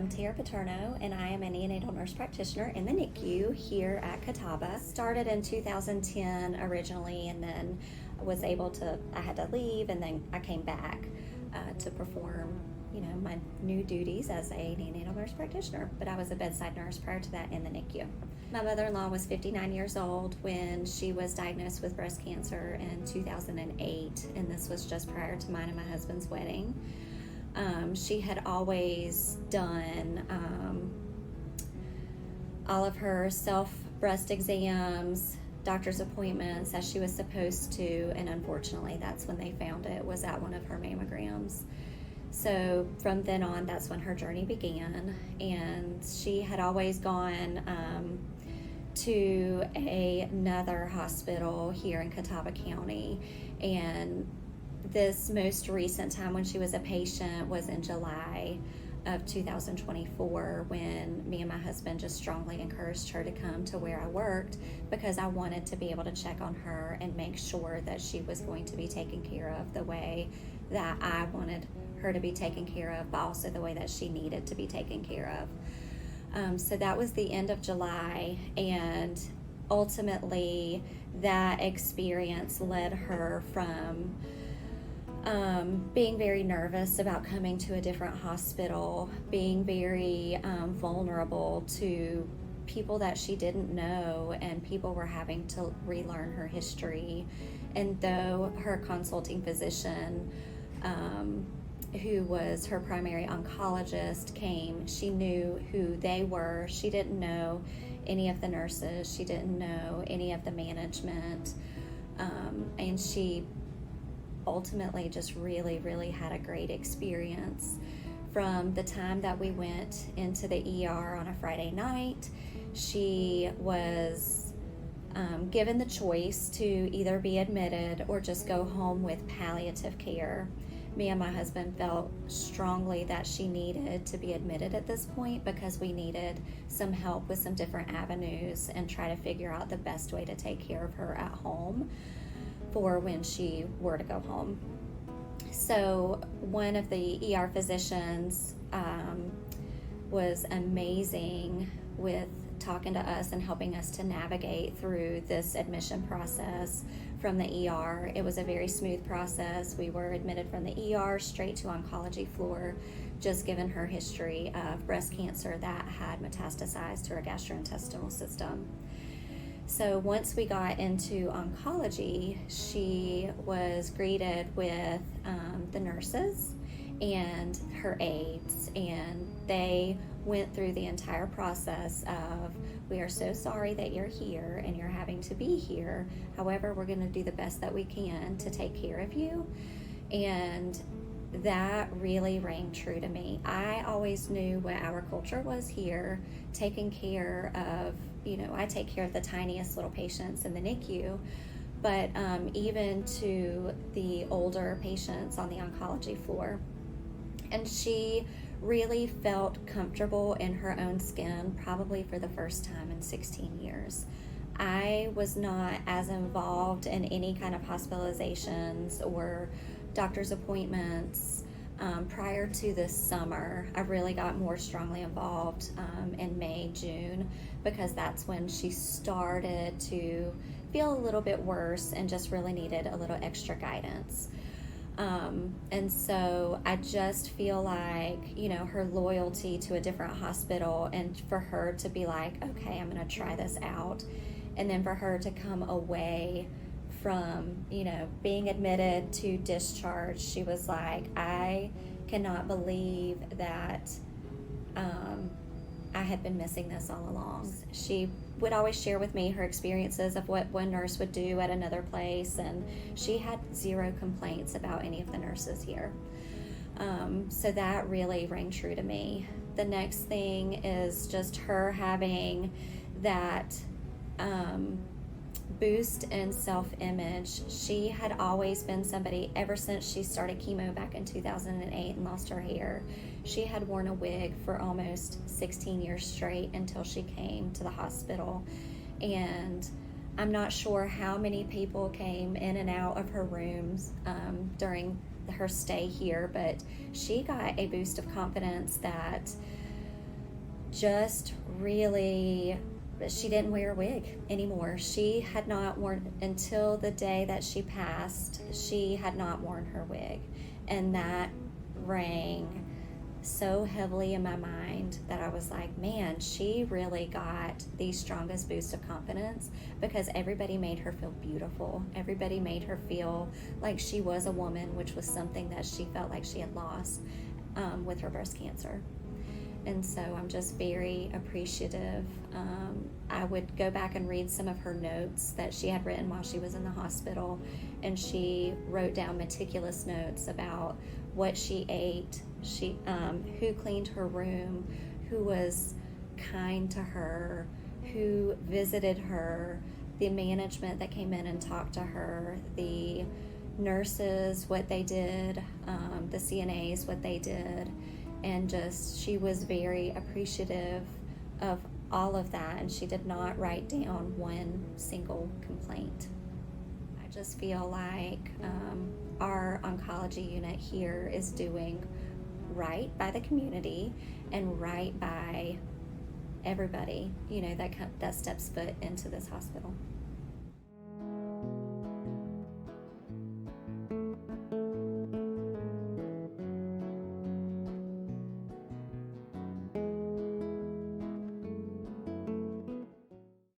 I'm Tara Paterno, and I am a Neonatal Nurse Practitioner in the NICU here at Catawba. Started in 2010 originally, and then I had to leave, and then I came back to perform, my new duties as a Neonatal Nurse Practitioner. But I was a bedside nurse prior to that in the NICU. My mother-in-law was 59 years old when she was diagnosed with breast cancer in 2008, and this was just prior to mine and my husband's wedding. She had always done all of her breast exams, doctor's appointments as she was supposed to, and unfortunately that's when they found it was at one of her mammograms. So from then on, that's when her journey began, and she had always gone to another hospital here in Catawba County, and this most recent time when she was a patient was in July of 2024, when me and my husband just strongly encouraged her to come to where I worked, because I wanted to be able to check on her and make sure that she was going to be taken care of the way that I wanted her to be taken care of, but also the way that she needed to be taken care of. So that was the end of July, and ultimately that experience led her from being very nervous about coming to a different hospital, being very vulnerable to people that she didn't know, and people were having to relearn her history. And though her consulting physician, who was her primary oncologist, came, she knew who they were. She didn't know any of the nurses. She didn't know any of the management. And she ultimately just really, really had a great experience. From the time that we went into the ER on a Friday night, she was given the choice to either be admitted or just go home with palliative care. Me and my husband felt strongly that she needed to be admitted at this point, because we needed some help with some different avenues and try to figure out the best way to take care of her at home for when she were to go home. So one of the ER physicians was amazing with talking to us and helping us to navigate through this admission process from the ER. It was a very smooth process. We were admitted from the ER straight to oncology floor, just given her history of breast cancer that had metastasized to her gastrointestinal system. So once we got into oncology, she was greeted with the nurses and her aides, and they went through the entire process of, we are so sorry that you're here and you're having to be here. However, we're going to do the best that we can to take care of you. And that really rang true to me. I always knew what our culture was here, taking care of, I take care of the tiniest little patients in the NICU, but even to the older patients on the oncology floor. And she really felt comfortable in her own skin, probably for the first time in 16 years. I was not as involved in any kind of hospitalizations or doctor's appointments prior to this summer. I really got more strongly involved in May, June, because that's when she started to feel a little bit worse and just really needed a little extra guidance. And so I just feel like, her loyalty to a different hospital, and for her to be like, okay, I'm going to try this out. And then for her to come away from, being admitted to discharge, she was like, I cannot believe that I had been missing this all along. She would always share with me her experiences of what one nurse would do at another place, and she had zero complaints about any of the nurses here. So that really rang true to me. The next thing is just her having that boost in self-image. She had always been somebody, ever since she started chemo back in 2008 and lost her hair, she had worn a wig for almost 16 years straight until she came to the hospital. And I'm not sure how many people came in and out of her rooms during her stay here, but she got a boost of confidence that just really, she didn't wear a wig anymore. She had not worn, until the day that she passed, she had not worn her wig. And that rang so heavily in my mind that I was like, man, she really got the strongest boost of confidence, because everybody made her feel beautiful. Everybody made her feel like she was a woman, which was something that she felt like she had lost with her breast cancer. And so I'm just very appreciative. I would go back and read some of her notes that she had written while she was in the hospital, and she wrote down meticulous notes about what she ate, who cleaned her room, who was kind to her, who visited her, the management that came in and talked to her, the nurses, what they did, the CNAs, what they did. And just, she was very appreciative of all of that, and she did not write down one single complaint. I just feel like our oncology unit here is doing right by the community and right by everybody, that steps foot into this hospital.